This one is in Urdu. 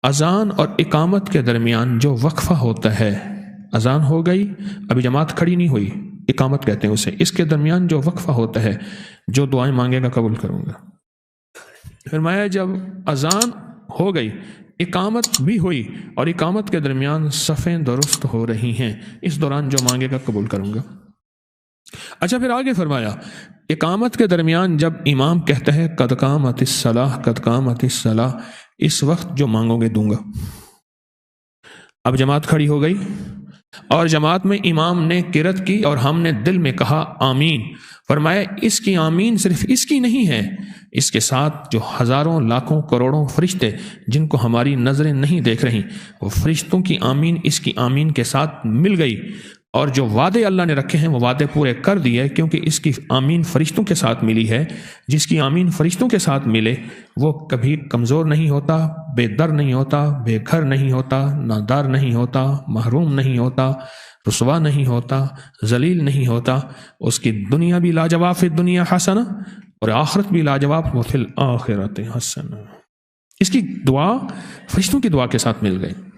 اذان اور اقامت کے درمیان جو وقفہ ہوتا ہے، اذان ہو گئی، ابھی جماعت کھڑی نہیں ہوئی، اقامت کہتے ہیں اسے، اس کے درمیان جو وقفہ ہوتا ہے، جو دعائیں مانگے گا قبول کروں گا۔ فرمایا جب اذان ہو گئی، اقامت بھی ہوئی، اور اقامت کے درمیان صفیں درست ہو رہی ہیں، اس دوران جو مانگے گا قبول کروں گا۔ اچھا پھر آگے فرمایا اقامت کے درمیان جب امام کہتا ہے قد قامت الصلاۃ قد قامت الصلاۃ، اس وقت جو مانگو گے دوں گا۔ اب جماعت کھڑی ہو گئی اور جماعت میں امام نے قرات کی اور ہم نے دل میں کہا آمین۔ فرمایا اس کی آمین صرف اس کی نہیں ہے، اس کے ساتھ جو ہزاروں لاکھوں کروڑوں فرشتے جن کو ہماری نظریں نہیں دیکھ رہی، وہ فرشتوں کی آمین اس کی آمین کے ساتھ مل گئی، اور جو وعدے اللہ نے رکھے ہیں وہ وعدے پورے کر دیے، کیونکہ اس کی آمین فرشتوں کے ساتھ ملی ہے۔ جس کی آمین فرشتوں کے ساتھ ملے وہ کبھی کمزور نہیں ہوتا، بے در نہیں ہوتا، بے گھر نہیں ہوتا، نادار نہیں ہوتا، محروم نہیں ہوتا، رسوا نہیں ہوتا، ذلیل نہیں ہوتا۔ اس کی دنیا بھی لاجواب، فی الدنیا حسنہ، اور آخرت بھی لاجواب، وفی الآخرۃ حسنہ۔ اس کی دعا فرشتوں کی دعا کے ساتھ مل گئی۔